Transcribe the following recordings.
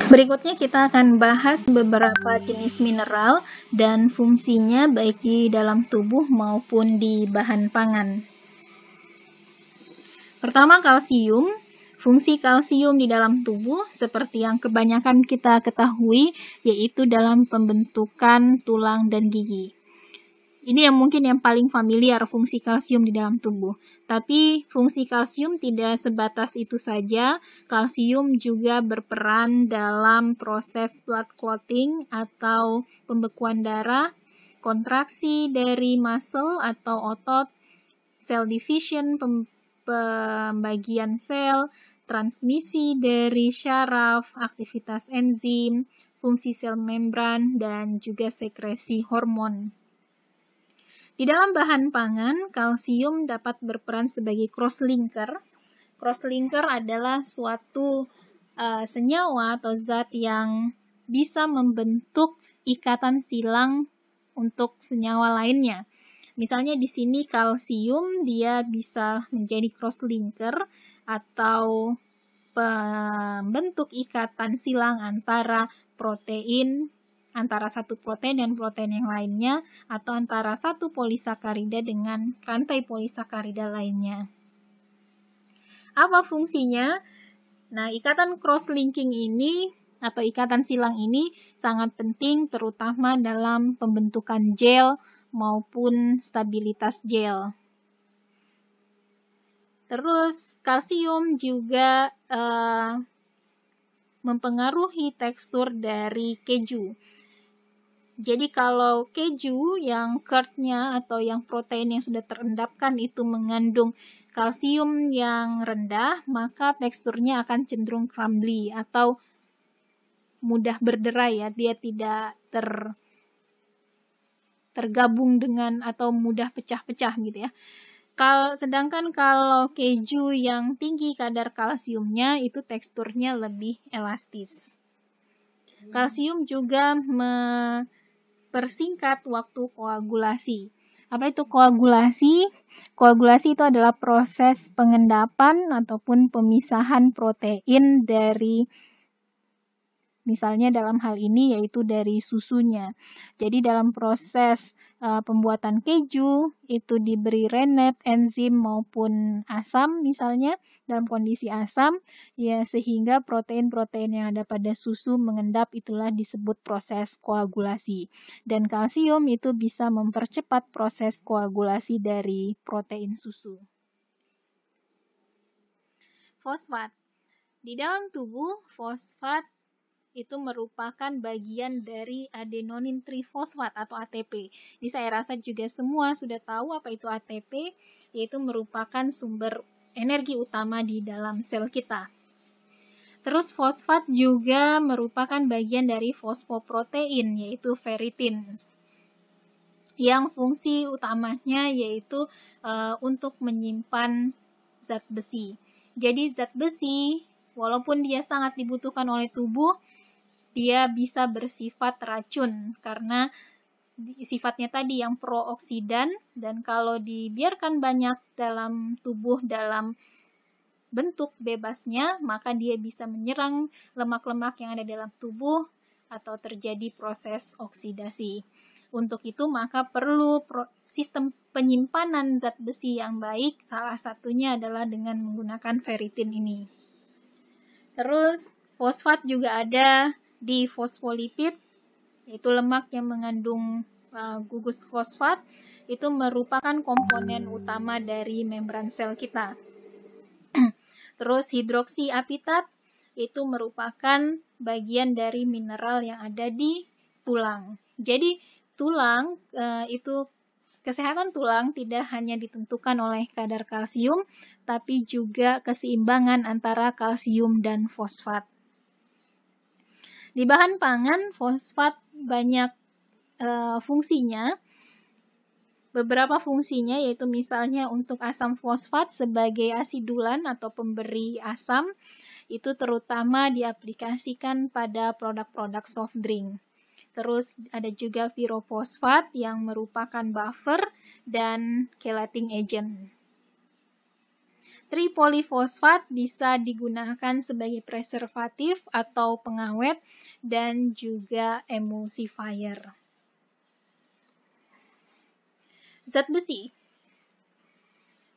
Berikutnya kita akan bahas beberapa jenis mineral dan fungsinya baik di dalam tubuh maupun di bahan pangan. Pertama, kalsium. Fungsi kalsium di dalam tubuh seperti yang kebanyakan kita ketahui yaitu dalam pembentukan tulang dan gigi. Ini yang mungkin yang paling familiar fungsi kalsium di dalam tubuh. Tapi fungsi kalsium tidak sebatas itu saja. Kalsium juga berperan dalam proses blood clotting atau pembekuan darah, kontraksi dari muscle atau otot, cell division, pembagian sel, transmisi dari syaraf, aktivitas enzim, fungsi sel membran, dan juga sekresi hormon. Di dalam bahan pangan, kalsium dapat berperan sebagai crosslinker. Crosslinker adalah suatu senyawa atau zat yang bisa membentuk ikatan silang untuk senyawa lainnya. Misalnya di sini kalsium dia bisa menjadi crosslinker atau pembentuk ikatan silang antara satu protein dan protein yang lainnya, atau antara satu polisakarida dengan rantai polisakarida lainnya. Apa fungsinya? Nah, ikatan cross-linking ini atau ikatan silang ini sangat penting terutama dalam pembentukan gel maupun stabilitas gel. Terus kalsium juga mempengaruhi tekstur dari keju. Jadi kalau keju yang curd-nya atau yang protein yang sudah terendapkan itu mengandung kalsium yang rendah, maka teksturnya akan cenderung crumbly atau mudah berderai ya, dia tidak tergabung dengan atau mudah pecah-pecah gitu ya. Sedangkan kalau keju yang tinggi kadar kalsiumnya itu teksturnya lebih elastis. Kalsium juga mempersingkat waktu koagulasi. Apa itu koagulasi? Koagulasi itu adalah proses pengendapan ataupun pemisahan protein dari, misalnya dalam hal ini yaitu dari susunya. Jadi dalam proses pembuatan keju itu diberi rennet, enzim maupun asam misalnya dalam kondisi asam ya, sehingga protein-protein yang ada pada susu mengendap, itulah disebut proses koagulasi. Dan kalsium itu bisa mempercepat proses koagulasi dari protein susu. Fosfat. Di dalam tubuh, fosfat itu merupakan bagian dari adenonin trifosfat atau ATP. Ini saya rasa juga semua sudah tahu apa itu ATP, yaitu merupakan sumber energi utama di dalam sel kita. Terus fosfat juga merupakan bagian dari fosfoprotein, yaitu ferritin, yang fungsi utamanya yaitu untuk menyimpan zat besi. Jadi zat besi, walaupun dia sangat dibutuhkan oleh tubuh, dia bisa bersifat racun karena sifatnya tadi yang prooksidan, dan kalau dibiarkan banyak dalam tubuh dalam bentuk bebasnya, maka dia bisa menyerang lemak-lemak yang ada dalam tubuh atau terjadi proses oksidasi. Untuk itu maka perlu sistem penyimpanan zat besi yang baik, salah satunya adalah dengan menggunakan ferritin ini. Terus fosfat juga ada di fosfolipid, yaitu lemak yang mengandung gugus fosfat, itu merupakan komponen utama dari membran sel kita. Terus hidroksiapitat itu merupakan bagian dari mineral yang ada di tulang. Jadi tulang itu, kesehatan tulang tidak hanya ditentukan oleh kadar kalsium, tapi juga keseimbangan antara kalsium dan fosfat. Di bahan pangan, fosfat banyak fungsinya. Beberapa fungsinya yaitu misalnya untuk asam fosfat sebagai asidulan atau pemberi asam, itu terutama diaplikasikan pada produk-produk soft drink. Terus ada juga pyrophosphate yang merupakan buffer dan chelating agent. Tripolifosfat bisa digunakan sebagai preservatif atau pengawet dan juga emulsifier. Zat besi.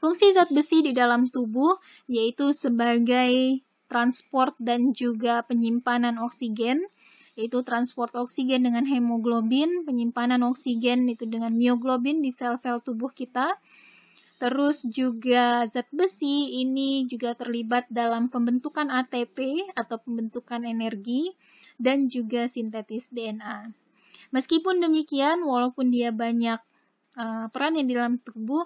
Fungsi zat besi di dalam tubuh yaitu sebagai transport dan juga penyimpanan oksigen, yaitu transport oksigen dengan hemoglobin, penyimpanan oksigen itu dengan mioglobin di sel-sel tubuh kita. Terus juga zat besi ini juga terlibat dalam pembentukan ATP atau pembentukan energi dan juga sintetis DNA. Meskipun demikian, walaupun dia banyak perannya di dalam tubuh,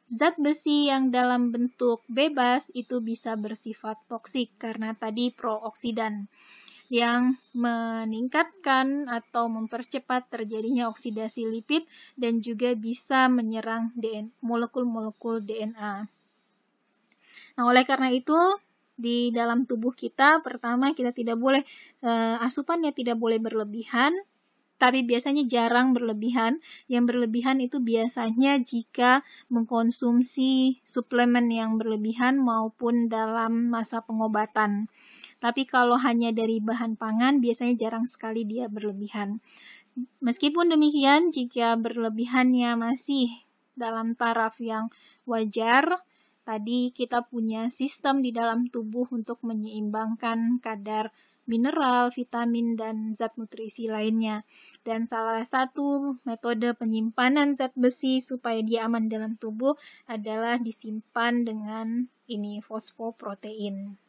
zat besi yang dalam bentuk bebas itu bisa bersifat toksik karena tadi prooksidan yang meningkatkan atau mempercepat terjadinya oksidasi lipid dan juga bisa menyerang molekul-molekul DNA. Nah, oleh karena itu, di dalam tubuh kita, pertama kita tidak boleh, asupannya tidak boleh berlebihan, tapi biasanya jarang berlebihan. Yang berlebihan itu biasanya jika mengkonsumsi suplemen yang berlebihan maupun dalam masa pengobatan. Tapi kalau hanya dari bahan pangan, biasanya jarang sekali dia berlebihan. Meskipun demikian, jika berlebihannya masih dalam taraf yang wajar, tadi kita punya sistem di dalam tubuh untuk menyeimbangkan kadar mineral, vitamin, dan zat nutrisi lainnya. Dan salah satu metode penyimpanan zat besi supaya dia aman dalam tubuh adalah disimpan dengan fosfoprotein.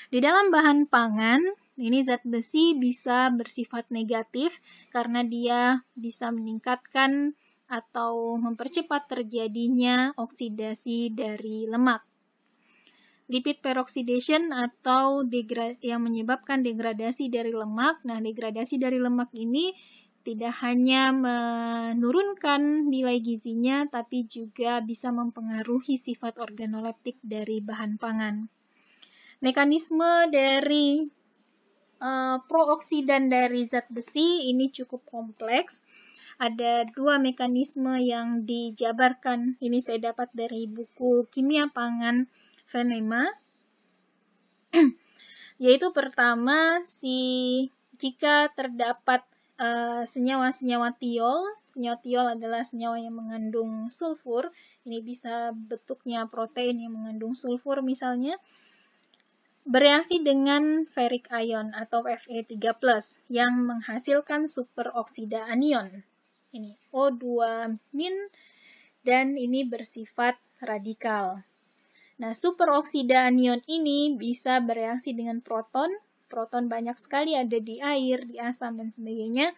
Di dalam bahan pangan, ini zat besi bisa bersifat negatif karena dia bisa meningkatkan atau mempercepat terjadinya oksidasi dari lemak. Lipid peroxidation atau yang menyebabkan degradasi dari lemak. Nah, degradasi dari lemak ini tidak hanya menurunkan nilai gizinya, tapi juga bisa mempengaruhi sifat organoleptik dari bahan pangan. Mekanisme dari prooksidan dari zat besi ini cukup kompleks. Ada dua mekanisme yang dijabarkan. Ini saya dapat dari buku Kimia Pangan Venema. Yaitu pertama, jika terdapat senyawa-senyawa tiol. Senyawa tiol adalah senyawa yang mengandung sulfur. Ini bisa bentuknya protein yang mengandung sulfur misalnya. Bereaksi dengan ferric ion atau Fe3+ yang menghasilkan superoksida anion. Ini O2- dan ini bersifat radikal. Nah, superoksida anion ini bisa bereaksi dengan proton. Proton banyak sekali ada di air, di asam, dan sebagainya,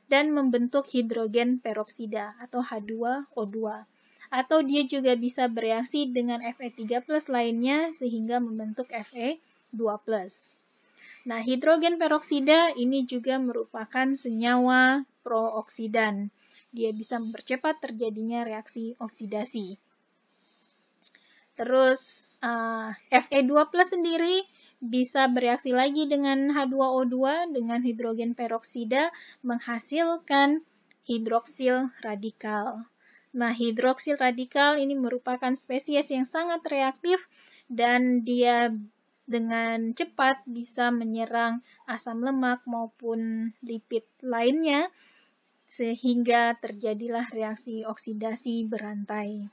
dan membentuk hidrogen peroksida atau H2O2. Atau dia juga bisa bereaksi dengan Fe3+ lainnya sehingga membentuk Fe2+. Nah, hidrogen peroksida ini juga merupakan senyawa prooksidan. Dia bisa mempercepat terjadinya reaksi oksidasi. Terus Fe2+ sendiri bisa bereaksi lagi dengan H2O2 dengan hidrogen peroksida menghasilkan hidroksil radikal. Nah, hidroksil radikal ini merupakan spesies yang sangat reaktif dan dia dengan cepat bisa menyerang asam lemak maupun lipid lainnya sehingga terjadilah reaksi oksidasi berantai.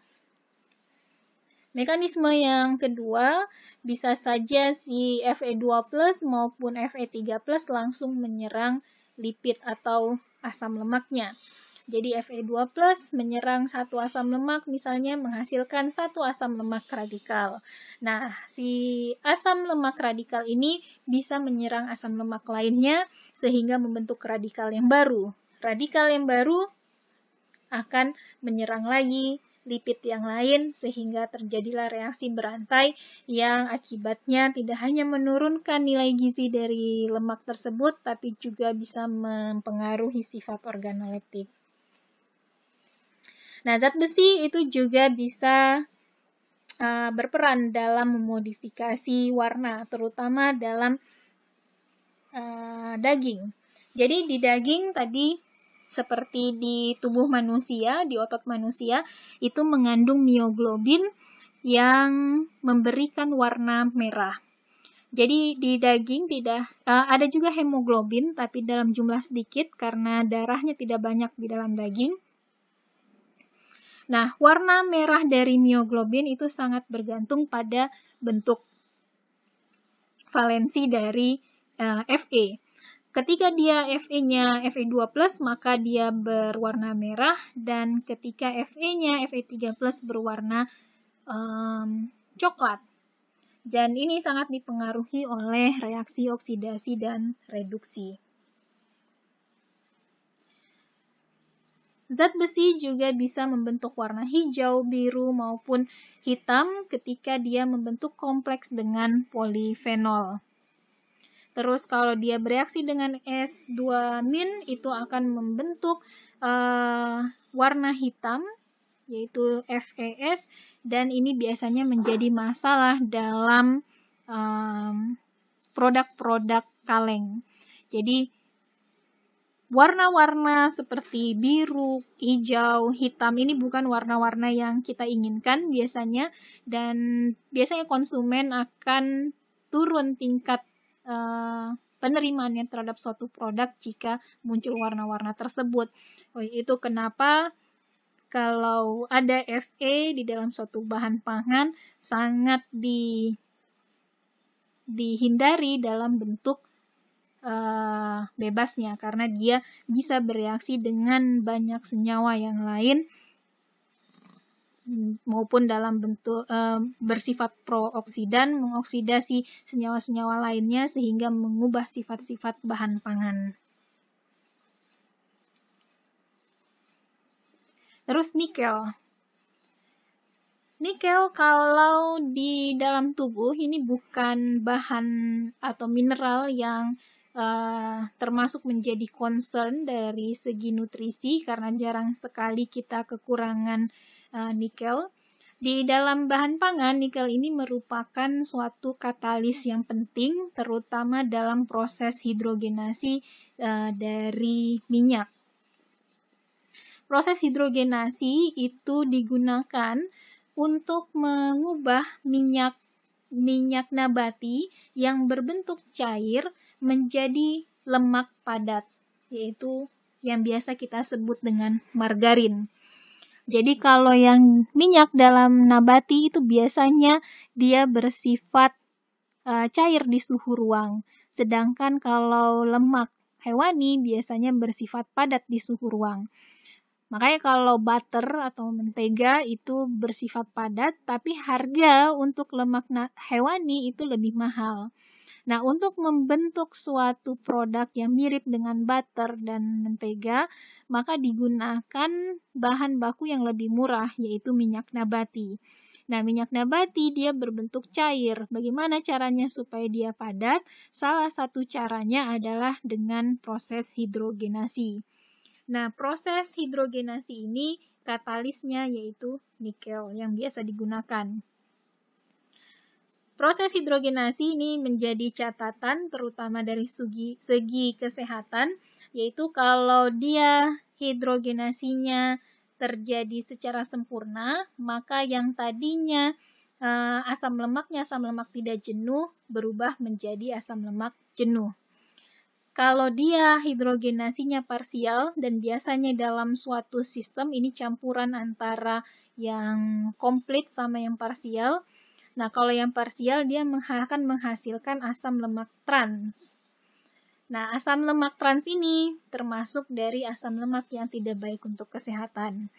Mekanisme yang kedua, bisa saja si Fe2+ maupun Fe3+ langsung menyerang lipid atau asam lemaknya. Jadi Fe2+ menyerang satu asam lemak, misalnya menghasilkan satu asam lemak radikal. Nah, si asam lemak radikal ini bisa menyerang asam lemak lainnya sehingga membentuk radikal yang baru. Radikal yang baru akan menyerang lagi lipid yang lain sehingga terjadilah reaksi berantai yang akibatnya tidak hanya menurunkan nilai gizi dari lemak tersebut, tapi juga bisa mempengaruhi sifat organoleptik. Nah, zat besi itu juga bisa berperan dalam memodifikasi warna, terutama dalam daging. Jadi di daging tadi seperti di tubuh manusia, di otot manusia, itu mengandung mioglobin yang memberikan warna merah. Jadi di daging tidak ada juga hemoglobin, tapi dalam jumlah sedikit karena darahnya tidak banyak di dalam daging. Nah, warna merah dari mioglobin itu sangat bergantung pada bentuk valensi dari Fe. Ketika dia Fe-nya Fe2+, maka dia berwarna merah, dan ketika Fe-nya Fe3+, berwarna coklat. Dan ini sangat dipengaruhi oleh reaksi oksidasi dan reduksi. Zat besi juga bisa membentuk warna hijau, biru, maupun hitam ketika dia membentuk kompleks dengan polifenol. Terus kalau dia bereaksi dengan S2- itu akan membentuk warna hitam, yaitu FeS, dan ini biasanya menjadi masalah dalam produk-produk kaleng. Jadi warna-warna seperti biru, hijau, hitam ini bukan warna-warna yang kita inginkan biasanya, dan biasanya konsumen akan turun tingkat penerimaannya terhadap suatu produk jika muncul warna-warna tersebut. Itu kenapa kalau ada Fe di dalam suatu bahan pangan sangat dihindari dalam bentuk bebasnya, karena dia bisa bereaksi dengan banyak senyawa yang lain maupun dalam bentuk bersifat prooksidan, mengoksidasi senyawa-senyawa lainnya sehingga mengubah sifat-sifat bahan pangan. Terus nikel. Nikel kalau di dalam tubuh ini bukan bahan atau mineral yang termasuk menjadi concern dari segi nutrisi, karena jarang sekali kita kekurangan nikel. Di dalam bahan pangan, nikel ini merupakan suatu katalis yang penting, terutama dalam proses hidrogenasi dari minyak. Proses hidrogenasi itu digunakan untuk mengubah minyak nabati yang berbentuk cair menjadi lemak padat, yaitu yang biasa kita sebut dengan margarin. Jadi kalau yang minyak dalam nabati itu biasanya dia bersifat cair di suhu ruang, sedangkan kalau lemak hewani biasanya bersifat padat di suhu ruang. Makanya kalau butter atau mentega itu bersifat padat, tapi harga untuk lemak hewani itu lebih mahal. Nah, untuk membentuk suatu produk yang mirip dengan butter dan mentega, maka digunakan bahan baku yang lebih murah, yaitu minyak nabati. Nah, minyak nabati dia berbentuk cair. Bagaimana caranya supaya dia padat? Salah satu caranya adalah dengan proses hidrogenasi. Nah, proses hidrogenasi ini katalisnya yaitu nikel yang biasa digunakan. Proses hidrogenasi ini menjadi catatan terutama dari segi kesehatan, yaitu kalau dia hidrogenasinya terjadi secara sempurna, maka yang tadinya asam lemak tidak jenuh berubah menjadi asam lemak jenuh. Kalau dia hidrogenasinya parsial, dan biasanya dalam suatu sistem ini campuran antara yang komplit sama yang parsial. Nah, kalau yang parsial dia akan menghasilkan asam lemak trans. Nah, asam lemak trans ini termasuk dari asam lemak yang tidak baik untuk kesehatan.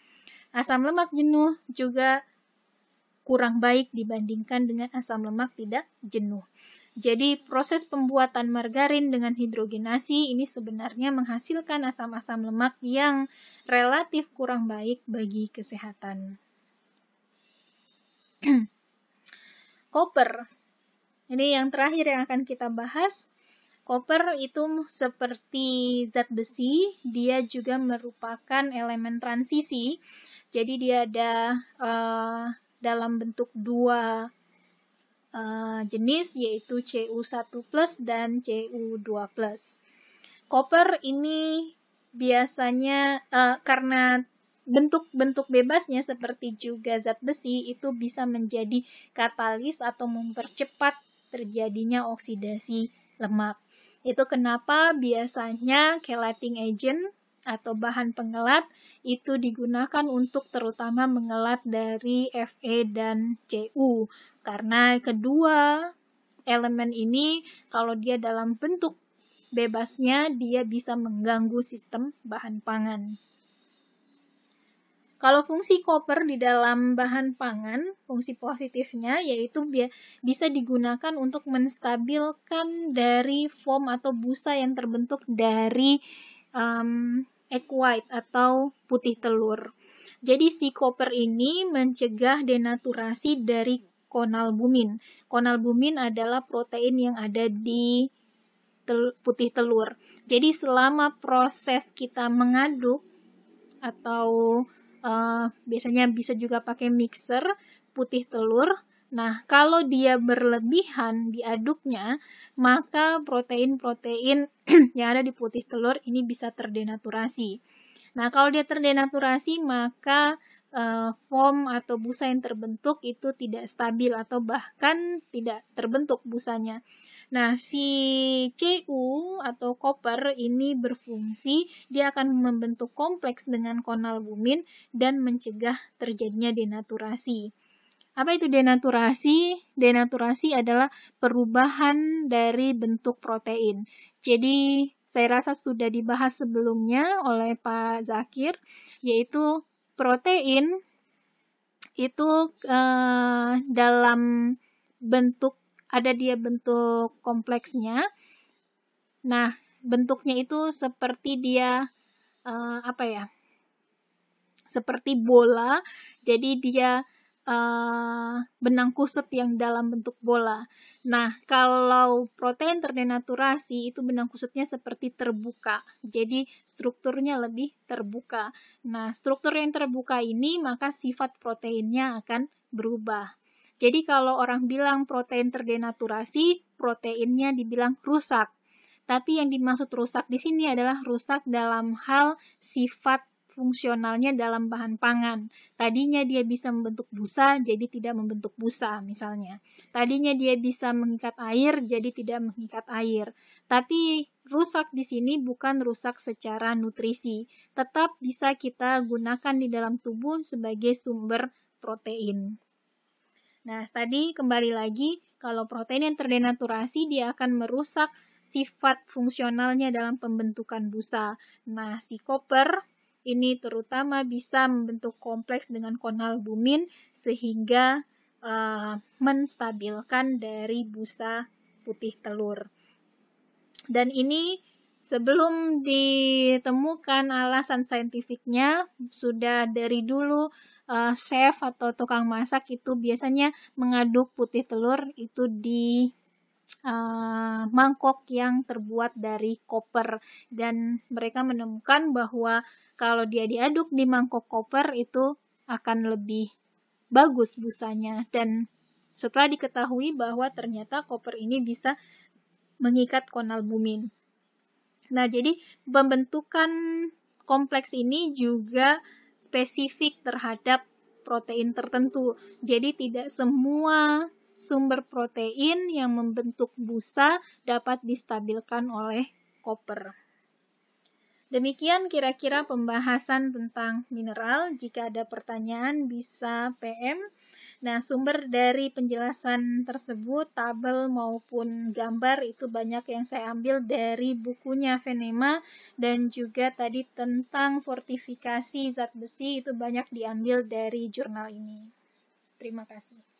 Asam lemak jenuh juga kurang baik dibandingkan dengan asam lemak tidak jenuh. Jadi proses pembuatan margarin dengan hidrogenasi ini sebenarnya menghasilkan asam-asam lemak yang relatif kurang baik bagi kesehatan. Koper. Ini yang terakhir yang akan kita bahas. Koper itu seperti zat besi, dia juga merupakan elemen transisi. Jadi dia ada dalam bentuk dua jenis, yaitu Cu1+ dan Cu2+. Koper ini biasanya karena bentuk-bentuk bebasnya seperti juga zat besi itu bisa menjadi katalis atau mempercepat terjadinya oksidasi lemak. Itu kenapa biasanya chelating agent atau bahan pengelat itu digunakan untuk terutama mengelat dari Fe dan Cu. Karena kedua elemen ini kalau dia dalam bentuk bebasnya dia bisa mengganggu sistem bahan pangan. Kalau fungsi koper di dalam bahan pangan, fungsi positifnya yaitu bisa digunakan untuk menstabilkan dari foam atau busa yang terbentuk dari egg white atau putih telur. Jadi si koper ini mencegah denaturasi dari konalbumin. Konalbumin adalah protein yang ada di putih telur. Jadi selama proses kita mengaduk atau biasanya bisa juga pakai mixer putih telur. Nah, kalau dia berlebihan diaduknya, maka protein-protein yang ada di putih telur ini bisa terdenaturasi. Nah, kalau dia terdenaturasi, maka foam atau busa yang terbentuk itu tidak stabil atau bahkan tidak terbentuk busanya. Nah, si Cu atau koper ini berfungsi, dia akan membentuk kompleks dengan konalbumin dan mencegah terjadinya denaturasi. Apa itu denaturasi? Denaturasi adalah perubahan dari bentuk protein. Jadi, saya rasa sudah dibahas sebelumnya oleh Pak Zakir, yaitu protein itu dalam bentuk ada dia bentuk kompleksnya. Nah, bentuknya itu seperti dia seperti bola. Jadi dia benang kusut yang dalam bentuk bola. Nah, kalau protein terdenaturasi itu benang kusutnya seperti terbuka. Jadi strukturnya lebih terbuka. Nah, struktur yang terbuka ini maka sifat proteinnya akan berubah. Jadi kalau orang bilang protein terdenaturasi, proteinnya dibilang rusak. Tapi yang dimaksud rusak di sini adalah rusak dalam hal sifat fungsionalnya dalam bahan pangan. Tadinya dia bisa membentuk busa, jadi tidak membentuk busa misalnya. Tadinya dia bisa mengikat air, jadi tidak mengikat air. Tapi rusak di sini bukan rusak secara nutrisi. Tetap bisa kita gunakan di dalam tubuh sebagai sumber protein. Nah, tadi kembali lagi, kalau protein yang terdenaturasi, dia akan merusak sifat fungsionalnya dalam pembentukan busa. Nah, si koper ini terutama bisa membentuk kompleks dengan konalbumin sehingga menstabilkan dari busa putih telur. Dan ini sebelum ditemukan alasan saintifiknya, sudah dari dulu chef atau tukang masak itu biasanya mengaduk putih telur itu di mangkok yang terbuat dari koper. Dan mereka menemukan bahwa kalau dia diaduk di mangkok koper itu akan lebih bagus busanya. Dan setelah diketahui bahwa ternyata koper ini bisa mengikat konalbumin. Nah, jadi pembentukan kompleks ini juga spesifik terhadap protein tertentu. Jadi tidak semua sumber protein yang membentuk busa dapat distabilkan oleh koper. Demikian kira-kira pembahasan tentang mineral. Jika ada pertanyaan bisa PM. Nah, sumber dari penjelasan tersebut, tabel maupun gambar itu banyak yang saya ambil dari bukunya Venema dan juga tadi tentang fortifikasi zat besi itu banyak diambil dari jurnal ini. Terima kasih.